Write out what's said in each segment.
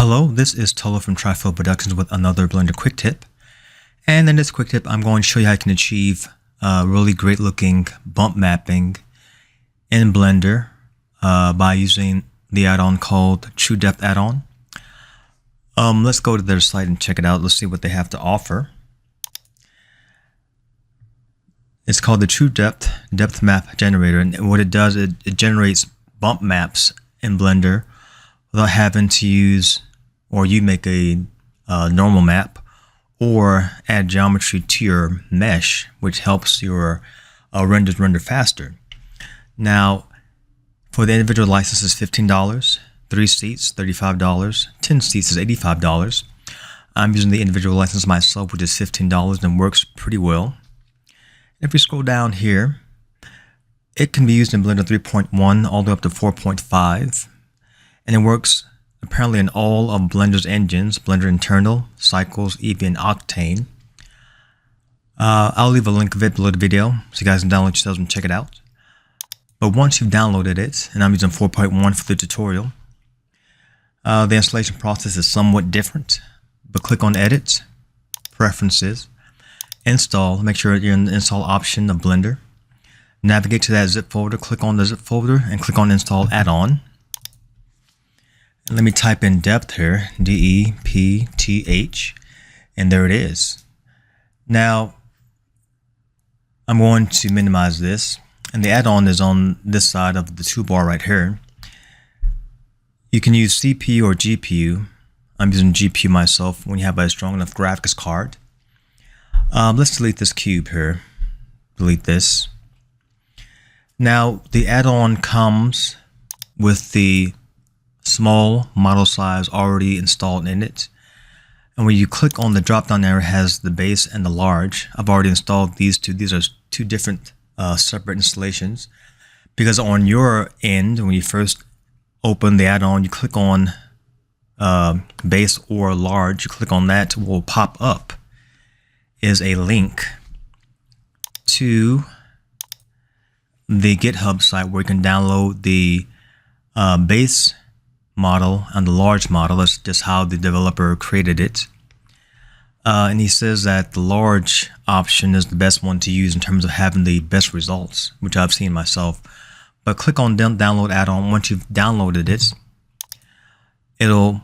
Hello, this is Tola from Trifield Productions with another Blender quick tip. And in this quick tip, I'm going to show you how you can achieve really great looking bump mapping in Blender by using the add-on called True Depth Addon. Let's go to their site and check it out. Let's see what they have to offer. It's called the True Depth Map Generator, and what it does, it generates bump maps in Blender without having to use, or you make a normal map or add geometry to your mesh, which helps your renders render faster. Now, for the individual license is $15, 3 seats $35, 10 seats is $85. I'm using the individual license myself, which is $15 and works pretty well. If we scroll down here, it can be used in Blender 3.1 all the way up to 4.5, and it works apparently in all of Blender's engines: Blender Internal, Cycles, Eevee, and Octane. I'll leave a link of it below the video so you guys can download yourselves and check it out. But once you've downloaded it, and I'm using 4.1 for the tutorial, the installation process is somewhat different. But click on Edit, Preferences, Install. Make sure you're in the Install option of Blender. Navigate to that zip folder, click on the zip folder, and click on Install Add-on. Let me type in depth here, D-E-P-T-H, and there it is. Now, I'm going to minimize this, and the add-on is on this side of the toolbar right here. You can use CPU or GPU. I'm using GPU myself when you have a strong enough graphics card. Let's delete this cube here. Delete this. Now, the add-on comes with the small model size already installed in it, and when you click on the drop down arrow, it has the base and the large. I've already installed these two. These are two different separate installations, because on your end, when you first open the add-on, you click on base or large. You click on that, will pop up is a link to the GitHub site where you can download the base model and the large model. That's just how the developer created it. And he says that the large option is the best one to use in terms of having the best results, which I've seen myself. But click on download add-on. Once you've downloaded it, you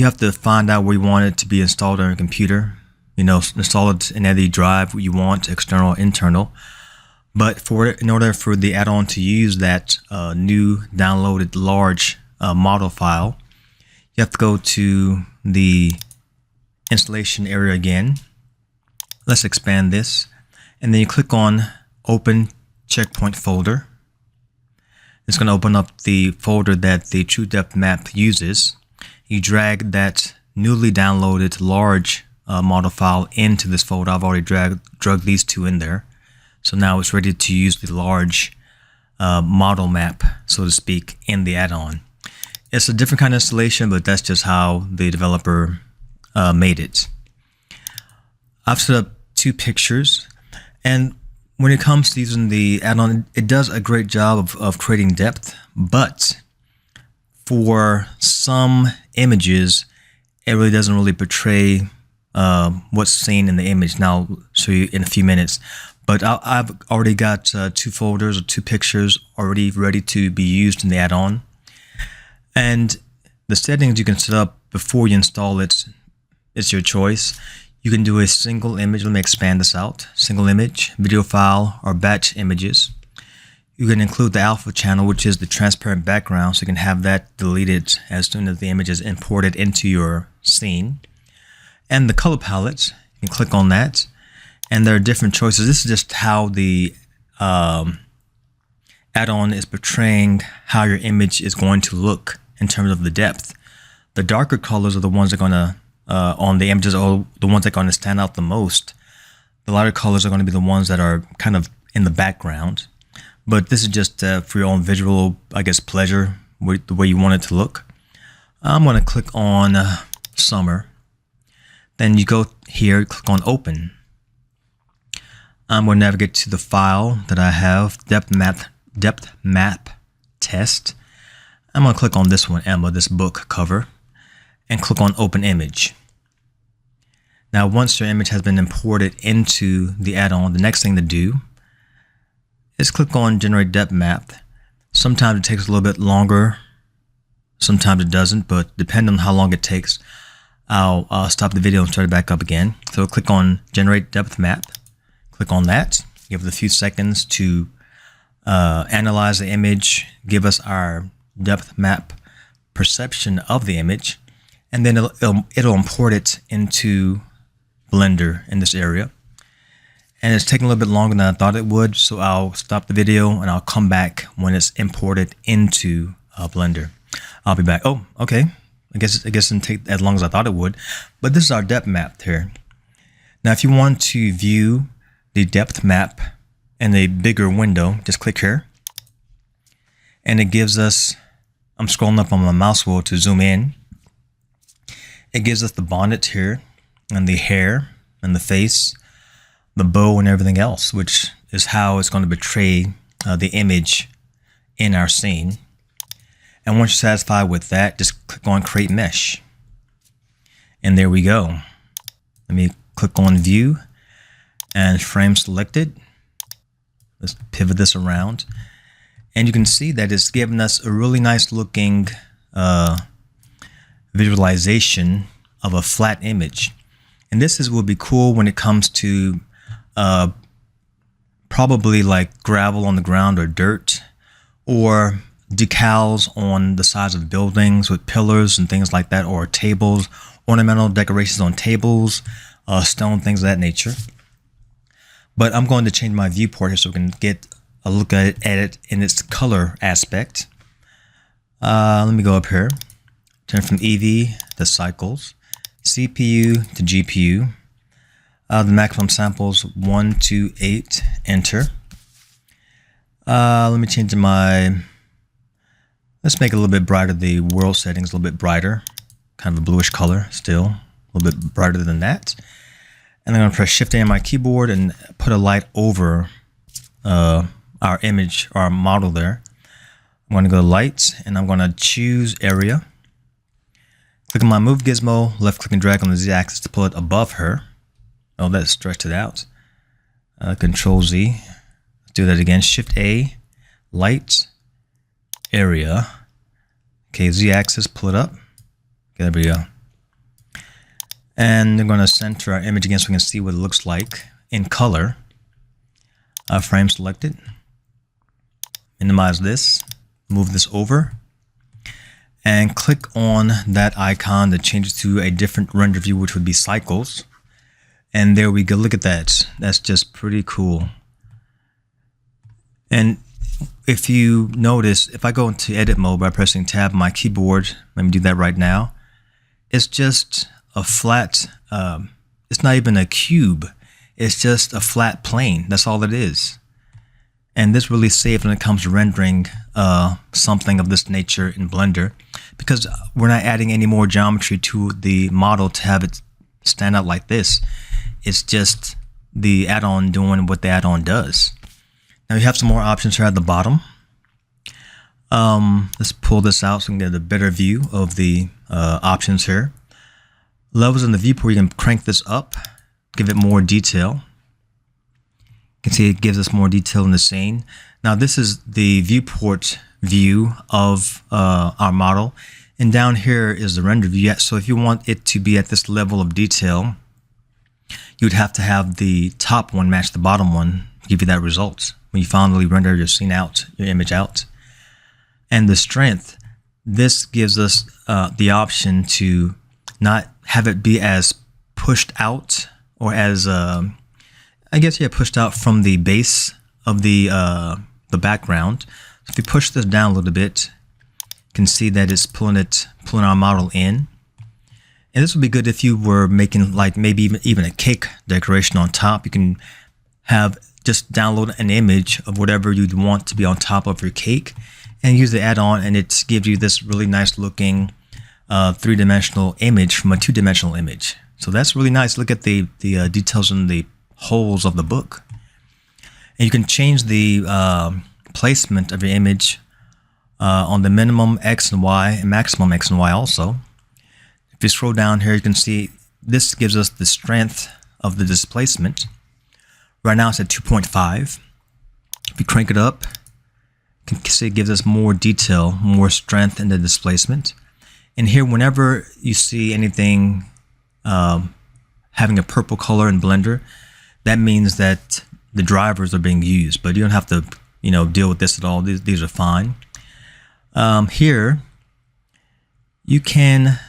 have to find out where you want it to be installed on your computer. Install it in any drive you want, external or internal. But in order for the add-on to use that new downloaded large model file, you have to go to the installation area again. Let's expand this, and then you click on Open Checkpoint Folder. It's going to open up the folder that the True Depth Map uses. You drag that newly downloaded large model file into this folder. I've already drug these two in there, so now it's ready to use the large model map, so to speak, in the add-on. It's a different kind of installation, but that's just how the developer made it. I've set up 2 pictures, and when it comes to using the add-on, it does a great job of creating depth, but for some images, it really doesn't really portray what's seen in the image. Now I'll show you in a few minutes, but I've already got 2 folders or 2 pictures already ready to be used in the add-on. And the settings you can set up before you install it, it's your choice. You can do a single image. Let me expand this out. Single image, video file, or batch images. You can include the alpha channel, which is the transparent background, so you can have that deleted as soon as the image is imported into your scene. And the color palettes, you can click on that, and there are different choices. This is just how the add-on is portraying how your image is going to look in terms of the depth. The darker colors are the ones that are going to, on the images, are the ones that are going to stand out the most. The lighter colors are going to be the ones that are kind of in the background. But this is just for your own visual, I guess, pleasure, the way you want it to look. I'm going to click on Summer. Then you go here, click on Open. I'm going to navigate to the file that I have, Depth Map Test. I'm going to click on this one, Emma, this book cover. and click on Open Image. Now, once your image has been imported into the add-on, the next thing to do is click on Generate Depth Map. Sometimes it takes a little bit longer, sometimes it doesn't, but depending on how long it takes, I'll stop the video and start it back up again. So click on Generate Depth Map, click on that, give it a few seconds to analyze the image, give us our depth map perception of the image, and then it'll import it into Blender in this area. And it's taking a little bit longer than I thought it would, so I'll stop the video and I'll come back when it's imported into Blender. I'll be back. Oh, okay. I guess it didn't take as long as I thought it would, but this is our depth map here. Now, if you want to view the depth map in a bigger window, just click here, and it gives us, I'm scrolling up on my mouse wheel to zoom in. It gives us the bonnet here, and the hair, and the face, the bow, and everything else, which is how it's going to portray the image in our scene. And once you're satisfied with that, just click on Create Mesh. And there we go. Let me click on View and Frame Selected. Let's pivot this around. And you can see that it's giving us a really nice looking visualization of a flat image. And this will be cool when it comes to probably like gravel on the ground or dirt, or decals on the sides of buildings with pillars and things like that, or tables, ornamental decorations on tables, stone, things of that nature. But I'm going to change my viewport here so we can get a look at it in its color aspect. Let me go up here, turn from EV to cycles, CPU to GPU. The maximum samples 1 to 8, enter. Let me change let's make it a little bit brighter, the world settings a little bit brighter, kind of a bluish color still, a little bit brighter than that. And I'm going to press Shift A on my keyboard and put a light over our image, our model there. I'm going to go to Lights, and I'm going to choose Area. Click on my Move gizmo, left click and drag on the Z-axis to pull it above her. Oh, that stretched it out. Control Z. Let's do that again. Shift A, Light, Area. Okay, Z-axis, pull it up. Okay, there we go. And I'm going to center our image again so we can see what it looks like in color. Frame selected. Minimize this. Move this over. And click on that icon that changes to a different render view, which would be cycles. And there we go. Look at that. That's just pretty cool. And if you notice, if I go into edit mode by pressing tab on my keyboard, let me do that right now. It's just a flat, it's not even a cube. It's just a flat plane. That's all it is. And this really safe when it comes to rendering something of this nature in Blender, because we're not adding any more geometry to the model to have it stand out like this. It's just the add-on doing what the add-on does. Now you have some more options here at the bottom. Let's pull this out so we can get a better view of the options here. Levels in the viewport, you can crank this up, give it more detail. You can see it gives us more detail in the scene. Now this is the viewport view of our model, and down here is the render view. So if you want it to be at this level of detail, you'd have to have the top one match the bottom one to give you that result when you finally render your scene out, your image out. And the strength, this gives us the option to not have it be as pushed out, or as pushed out from the base of the background. So if you push this down a little bit, you can see that it's pulling our model in. And this would be good if you were making like maybe even a cake decoration on top. You can have just download an image of whatever you'd want to be on top of your cake and use the add-on, and it gives you this really nice looking three-dimensional image from a two-dimensional image. So that's really nice. Look at the details in the holes of the book. And you can change the placement of your image on the minimum X and Y and maximum X and Y also. If you scroll down here, you can see this gives us the strength of the displacement. Right now it's at 2.5. If you crank it up, you can see it gives us more detail, more strength in the displacement. And here, whenever you see anything having a purple color in Blender, that means that the drivers are being used, but you don't have to, deal with this at all. These are fine. Here, you can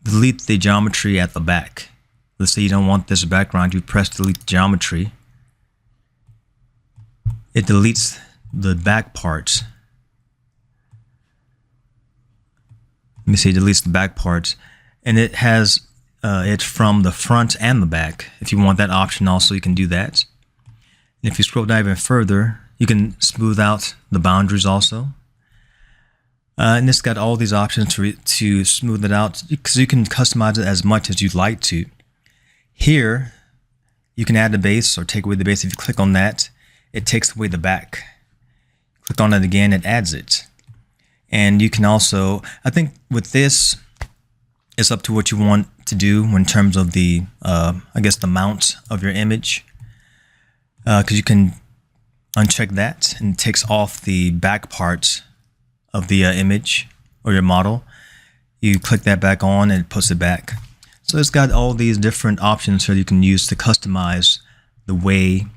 delete the geometry at the back. Let's say you don't want this background. You press delete geometry. It deletes the back parts. Let me see, it deletes the back parts. And it has it from the front and the back. If you want that option also, you can do that. And if you scroll down even further, you can smooth out the boundaries also. And it's got all these options to smooth it out, because you can customize it as much as you'd like to. Here, you can add the base or take away the base. If you click on that, it takes away the back. Click on it again, it adds it. And you can also, I think with this, it's up to what you want to do in terms of the, the mount of your image. Because you can uncheck that and it takes off the back parts of the image or your model. You click that back on and it puts it back. So it's got all these different options that you can use to customize the way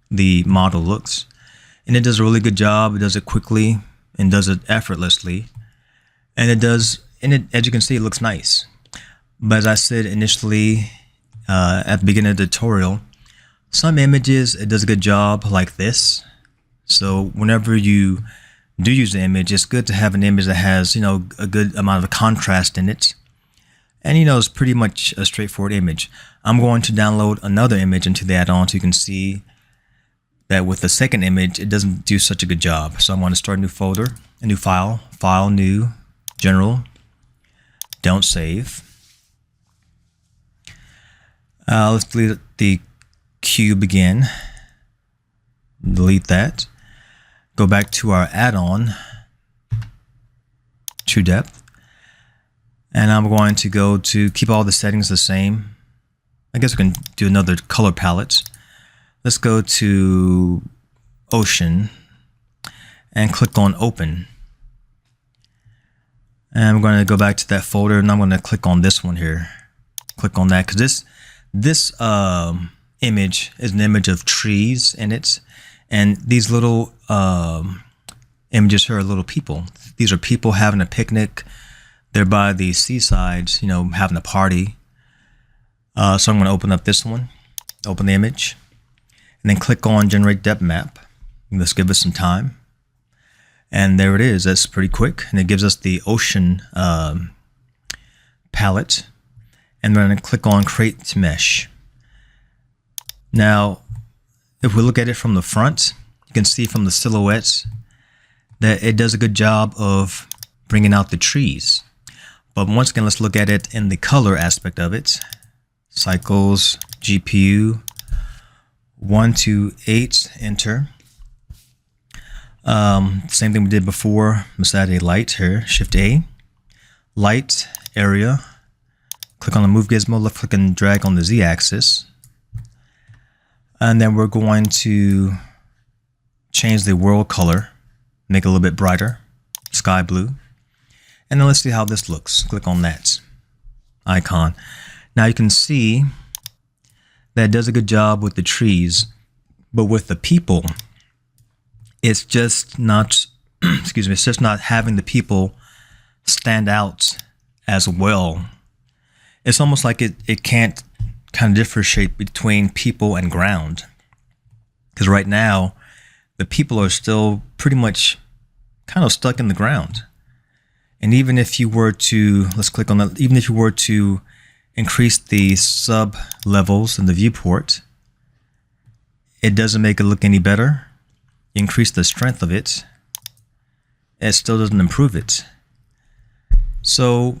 the model looks. And it does a really good job. It does it quickly and does it effortlessly. And as you can see, it looks nice. But as I said initially at the beginning of the tutorial, some images, it does a good job like this. So whenever you do use the image, it's good to have an image that has, a good amount of contrast in it. And, it's pretty much a straightforward image. I'm going to download another image into the add-on so you can see that with the second image, it doesn't do such a good job. So I'm going to start a new folder, a new file, new, general, don't save. Let's delete the cube again. Delete that. Go back to our add-on, True Depth. And I'm going to go to keep all the settings the same. I guess we can do another color palette. Let's go to Ocean and click on Open. And I'm going to go back to that folder and I'm going to click on this one here. Click on that because this image is an image of trees in it. And these little images here are little people. These are people having a picnic. They're by the seasides, having a party. So I'm going to open up this one, open the image, and then click on Generate Depth Map. Let's give it some time. And there it is. That's pretty quick. And it gives us the ocean palette. And we're going to click on Create to Mesh. Now, if we look at it from the front, you can see from the silhouettes that it does a good job of bringing out the trees. But once again, let's look at it in the color aspect of it. Cycles, GPU, 128, enter. Same thing we did before. Let's add a light here, Shift A. Light, area. Click on the move gizmo, left click and drag on the Z axis. And then we're going to change the world color, make it a little bit brighter, sky blue. And then let's see how this looks. Click on that icon. Now you can see that it does a good job with the trees, but with the people, it's just not, it's just not having the people stand out as well. It's almost like it can't kind of differentiate between people and ground. Because right now, the people are still pretty much kind of stuck in the ground. And even if you were to, let's click on that, even if you were to increase the sub levels in the viewport, it doesn't make it look any better. You increase the strength of it, it still doesn't improve it. So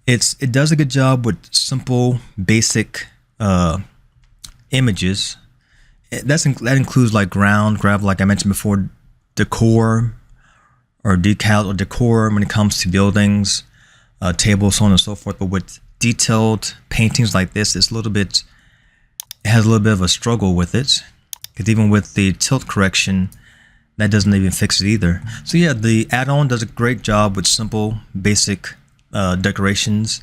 it does a good job with simple, basic images. That includes like ground, gravel, like I mentioned before, decor or decal or decor when it comes to buildings. tables, so on and so forth. But with detailed paintings like this, it has a little bit of a struggle with it, because even with the tilt correction, that doesn't even fix it either. So yeah, the add-on does a great job with simple, basic decorations,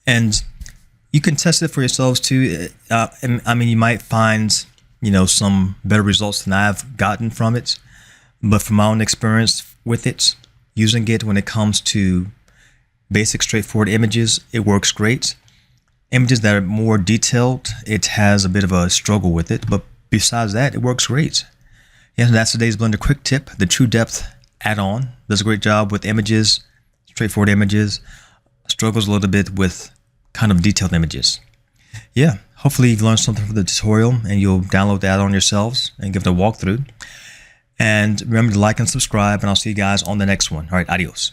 and you can test it for yourselves too. I mean, you might find, some better results than I've gotten from it, but from my own experience with it, using it when it comes to basic, straightforward images, it works great. Images that are more detailed, it has a bit of a struggle with it, but besides that, it works great. Yeah, that's today's Blender quick tip. The True Depth add-on does a great job with images, straightforward images, struggles a little bit with kind of detailed images. Yeah, hopefully you've learned something from the tutorial and you'll download the add-on yourselves and give it a walkthrough. And remember to like and subscribe, and I'll see you guys on the next one. All right, adios.